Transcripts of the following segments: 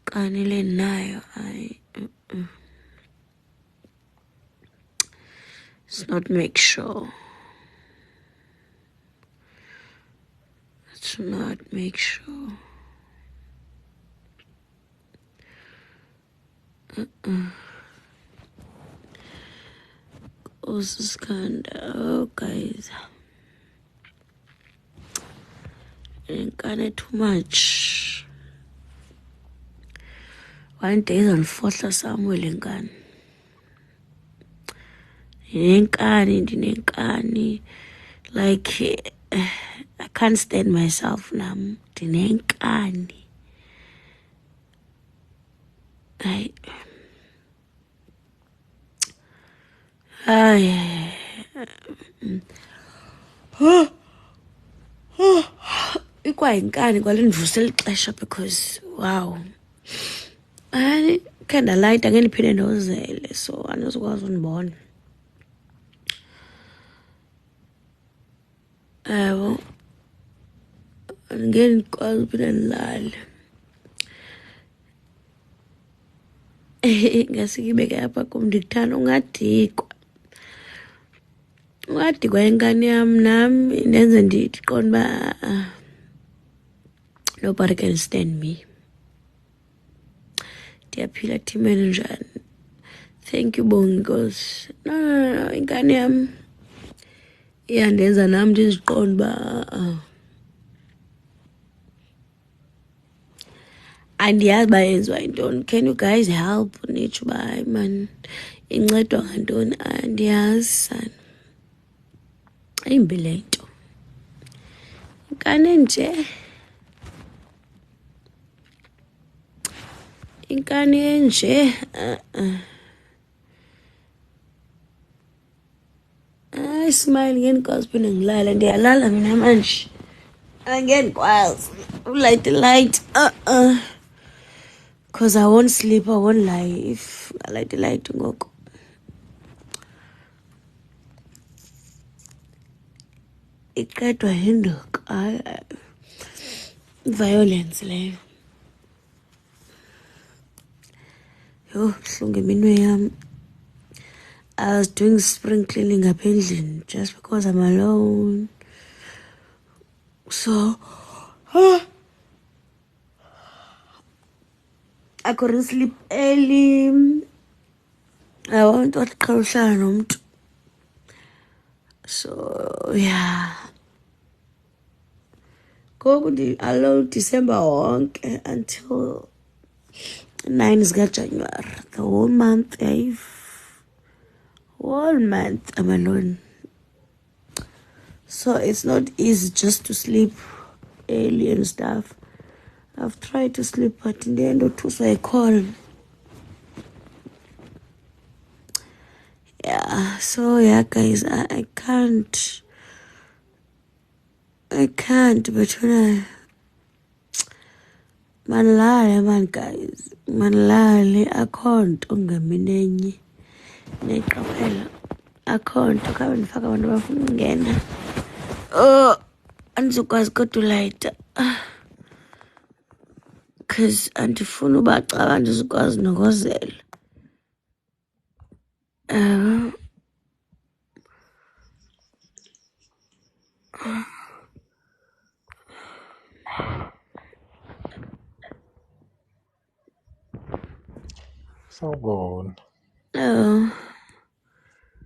Kanile nayo, it's not make sure. It's not make sure. Oh, guys. Inkane too much. One day on 4th Samuel inkane. Ndinenkani. Like, I can't stand myself now. Ndinenkani. Ikwayinkani kwalindivuse lixesha because wow. Kinda light angendiphinde ndozele so andizokwazi undibona. Yabo. Andingekwazi uphinde ndilale. Ngasike ibeke apha kum ndikuthanda ungadikwa. Ungadikwa inkani yam nami ndenze ndiqonde uba nobody can stand me. Ndiyaphila thimeni njani. Thank you Bongi because no inkani yam iyandenza nami ndiziqonde uba andiyazi uba yenziwa yintoni. Can you guys help? Nitsho uba hayi man incedwa ngantoni? Andiyazi sana. Ayimbi le nto. Inkani enje. Inkani enje. Smile ngendikwazi uphinde ngilale. Ndiyalala mina manje. Angendikwazi. Light the light. Because I won't sleep, I won't lie if I light the light ngoku. Iqedwa yindoku. Violence leyo. Yho, buhlungu iminwe yam. I was doing spring cleaning apha endlini just because I'm alone. So, I couldn't sleep early. I want to qhawuhlala nomntu. So, yeah. Ngoku alone December wonke until 9 January. The whole month, whole month I'm alone. So it's not easy just to sleep early and stuff. I've tried to sleep, but in the end of two, so I call. Yeah, so yeah, guys, I can't, but when manlale, man, guys, manlale, I can't, ungaminenye, neqaphela, I can't, ukabe ndifaka abantu bafuna ungena. Andizokwazi kodwa ulayita. Because andifuna uba xa ndizokwazi nokozela. Sawubona.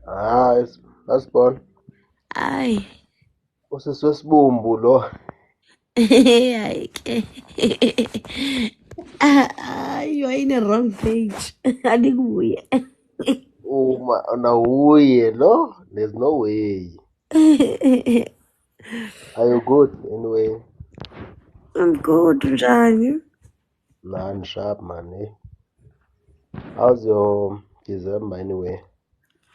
Hayi, Asibona. hayi. Usisi wesibumbu lo. Hayi ke. You are in a wrong page. Andikubuye. Uma nawuye lo. There's no way. Are you good anyway? I'm good, njani? Man, sharp man, eh? How's your December anyway?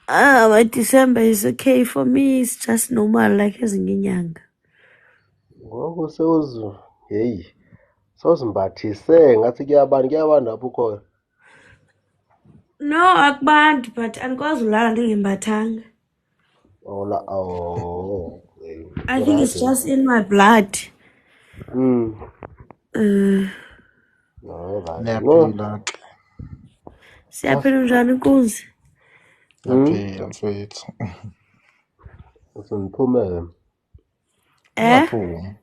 My December is okay for me. It's just normal like ezinye inyanga. Ngoku hey. Sewuzimbathise ngathi kuyabanda apho ukhona. No, akubandi, but andikwazi ulala ndingembathanga. Oh. I think it's just in my blood. No, right. No. Niyaphila ke. Siyaphila njani inkunzi? Niyaphila mfethu. Ngiphume. Ungaphumi.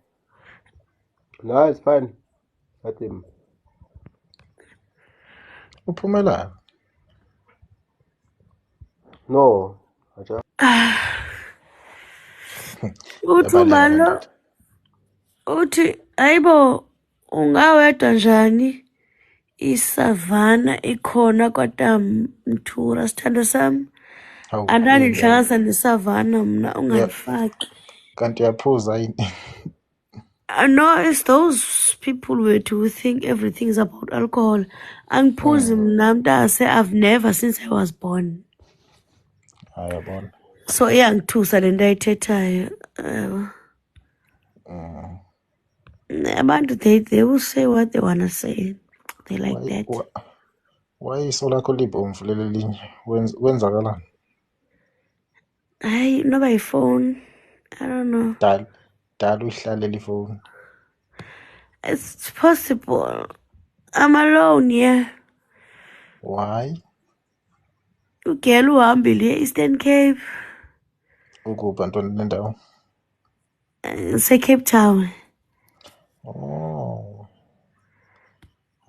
No, it's fine. Athi Uphumela. no. Acha. Uthumba lo uthi hayibo ungawedwa njani isavana ikhona kwaMthura sithando sami. Hawu. Andandihlanganisa nesavana mna ungandifaki. Kanti uyaphuza yini? No, it's those people who think everything is about alcohol. Angiphuzi mna mntase, I've never since I was born. Ayabona. So iyangithusa le nto ayithethayo. Abantu they will say what they wanna say. They like that. Wayiso lakho libomvu leli linye. Wenzakalani? Hayi noba yifone. I don't know. Dala uyihlalela ifoni. It's possible. I'm alone, yeah. Why? Ugel uhambile e-Eastern Cape. Ukuphi Antoni le ndawo? Cape Town. Oh.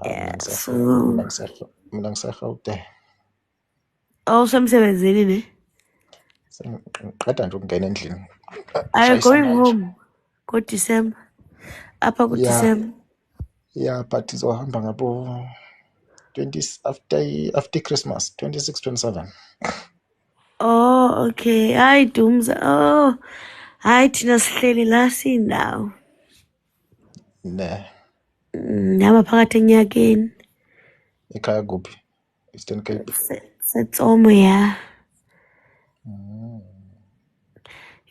Yeah, so Mina ngiseGauteng. awusemsebenzini ne? Sengiqeda nje ukungena endlini. Are you going home? Go December. Upper go December. Yeah, but izohamba ngabo 20 after Christmas, 26, 27. Oh, okay. Hayi Dumza. Oh. Hayi thina sihleli la sindawo. Ne. Nama phakathi enyakeni. Ekhaya kuphi? Eastern Cape. Setsomo ya.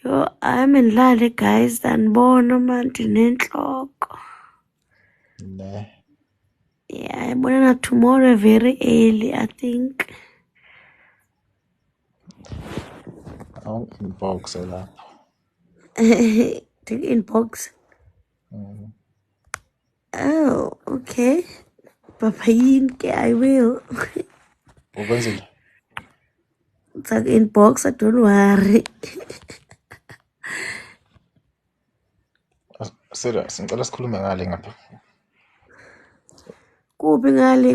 Yo, I'm in Lale guys. Danibona manje nenhloko. Ne. Yeah, I'm gonna tomorrow very early, I think. I'll inbox lapho. Take inbox. Oh, okay. Papayinke, I will. Ukwenzile? Take inbox, don't worry. Serious, ngicela sikhulume ngale ngapha. Kuphi ngale